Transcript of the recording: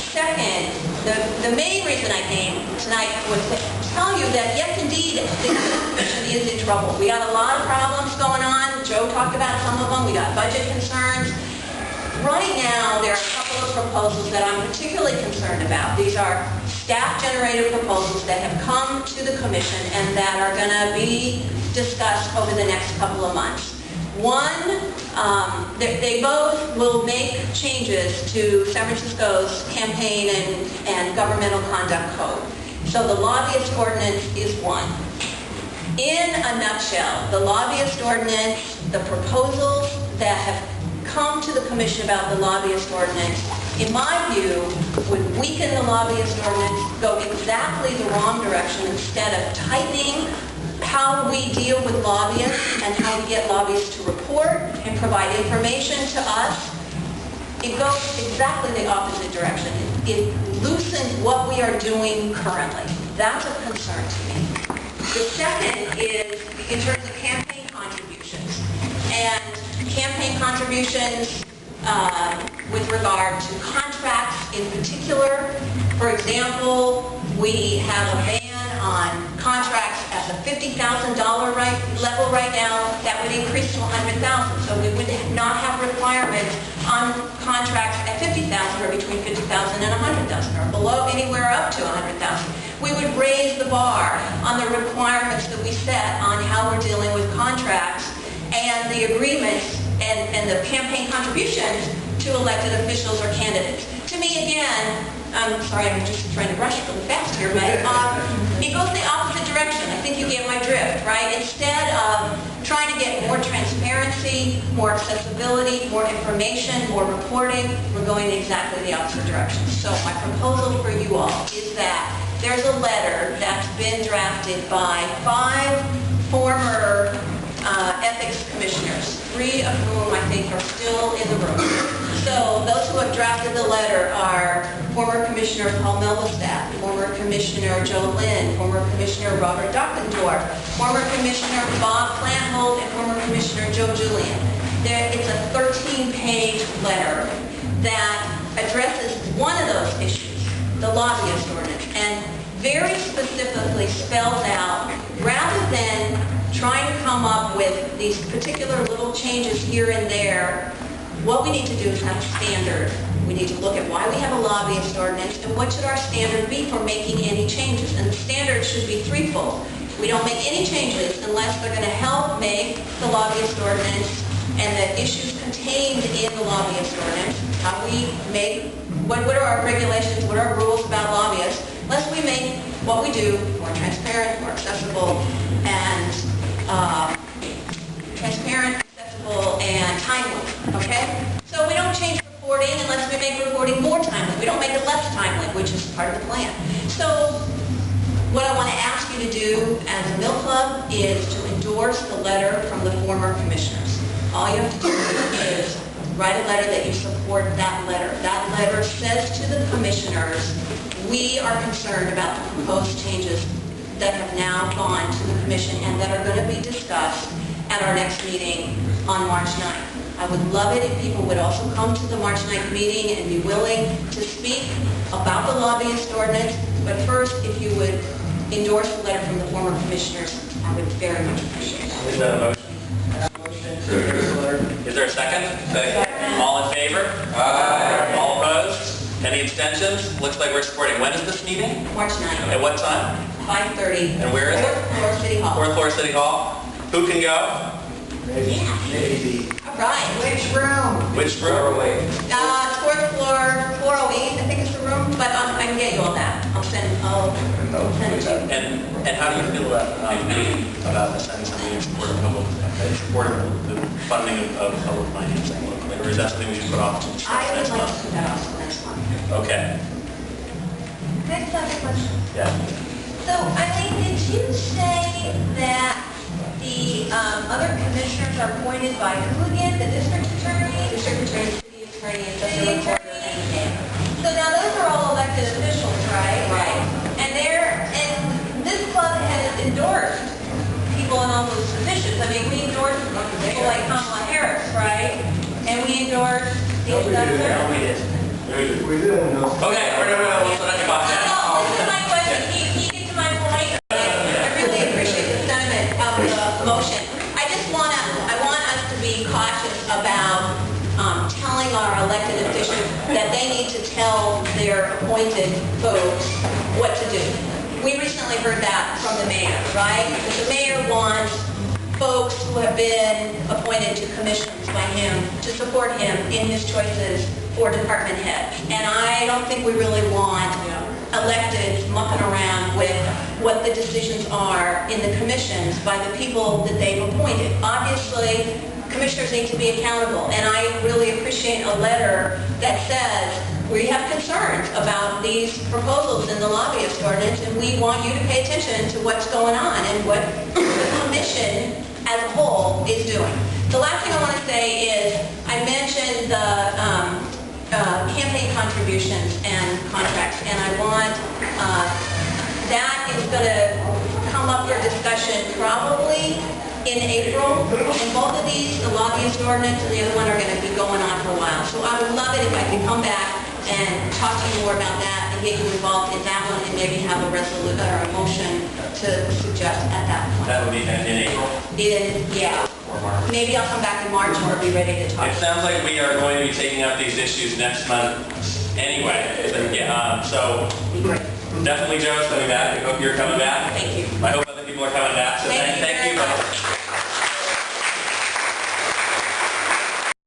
Second, the main reason I came tonight was to tell you that, yes, indeed, the Commission is in trouble. We got a lot of problems going on. Joe talked about some of them. We got budget concerns. Right now, there are a couple of proposals that I'm particularly concerned about. These are staff-generated proposals that have come to the Commission and that are going to be discussed over the next couple of months. One, they both will make changes to San Francisco's campaign and governmental conduct code. So the lobbyist ordinance is one. In a nutshell, the lobbyist ordinance, the proposals that have come to the Commission about the lobbyist ordinance, in my view, would weaken the lobbyist ordinance, go exactly the wrong direction. Instead of tightening how we deal with lobbyists and how we get lobbyists to report and provide information to us, it goes exactly the opposite direction. It loosens what we are doing currently. That's a concern to me. The second is in terms of campaign contributions. And campaign contributions with regard to contracts in particular. For example, we have a ban on contracts at the $50,000 level right now. That would increase to $100,000. So we would not have requirements on contracts at $50,000 or between $50,000 and $100,000 or below anywhere up to $100,000. We would raise the bar on the requirements that we set on how we're dealing with contracts and the agreements and the campaign contributions to elected officials or candidates. To me, again, I'm sorry, I'm just trying to rush really fast here, but it goes the opposite direction. I think you get my drift, right? Instead of trying to get more transparency, more accessibility, more information, more reporting, we're going exactly the opposite direction. So my proposal for you all is that there's a letter that's been drafted by 5 former ethics commissioners, 3 of whom I think are still in the room. So those who have drafted the letter are former Commissioner Paul Melvestadt, former Commissioner Joe Lynn, former Commissioner Robert Dockendorf, former Commissioner Bob Planthold, and former Commissioner Joe Julian. It's a 13-page letter that addresses one of those issues, the lobbyist ordinance, and very specifically spells out, rather than trying to come up with these particular little changes here and there, what we need to do is have a standard. We need to look at why we have a lobbyist ordinance and what should our standard be for making any changes. And the standard should be threefold. We don't make any changes unless they're going to help make the lobbyist ordinance and the issues contained in the lobbyist ordinance, how we make, what are our regulations, what are our rules about lobbyists, unless we make what we do more transparent, more accessible, and accessible and timely, okay? So we don't change reporting unless we make reporting more timely. We don't make it less timely, which is part of the plan. So what I want to ask you to do as a Mill Club is to endorse the letter from the former commissioners. All you have to do is write a letter that you support that letter. That letter says to the commissioners, we are concerned about the proposed changes that have now gone to the Commission and that are going to be discussed at our next meeting on March 9th. I would love it if people would also come to the March 9th meeting and be willing to speak about the lobbyist ordinance. But first, if you would endorse the letter from the former commissioners, I would very much appreciate it. Is that a motion? Is there a second? Second. All in favor? Aye. All opposed? Any abstentions? Looks like we're supporting. When is this meeting? March 9th. At what time? 5:30. And where is it? 4th floor City Hall. 4th floor City Hall. Who can go? Maybe. All right. Which room? Which room? 4th floor, 408, I think is the room. But I can get you all that. I'll send it to you. And how do you feel about the sending something in support of the funding of public financing locally? Or is that something we should put off to I would next like month? to put that off to next month. Okay. Next question. Yeah. So, Eileen, did you say that the other commissioners are appointed by who again? The district attorney? District attorney, city attorney, and city recorder, and mayor. So now those are all elected officials, right? Right. And this club has endorsed people in all those positions. I mean, we endorsed people like Kamala Harris, right? And we endorsed Steve Dutton. We didn't know. Okay, we'll set up your box. No, this is my question. He gets to my point. I really appreciate the sentiment of the motion. I want us to be cautious about telling our elected officials that they need to tell their appointed folks what to do. We recently heard that from the mayor, right? Because the mayor wants folks who have been appointed to commissions by him to support him in his choices for department heads. And I don't think we really want electeds mucking around with what the decisions are in the commissions by the people that they've appointed. Obviously, commissioners need to be accountable, and I really appreciate a letter that says we have concerns about these proposals in the lobbyist ordinance, and we want you to pay attention to what's going on and what the commission as a whole is doing. The last thing I want to say is I mentioned the campaign contributions and contracts, and I want that is going to come up for discussion probably in April, and both of these, the lobbyist ordinance and the other one, are going to be going on for a while. So I would love it if I could come back and talk to you more about that and get you involved in that one and maybe have a resolution or a motion to suggest at that point. That would be in April? Yeah. Or March? Maybe I'll come back in March and we'll be ready to talk. It sounds like we are going to be taking up these issues next month anyway. So Be great. definitely Joe's coming back. I hope you're coming back. Thank you. I hope other people are coming back. So Thank you. thank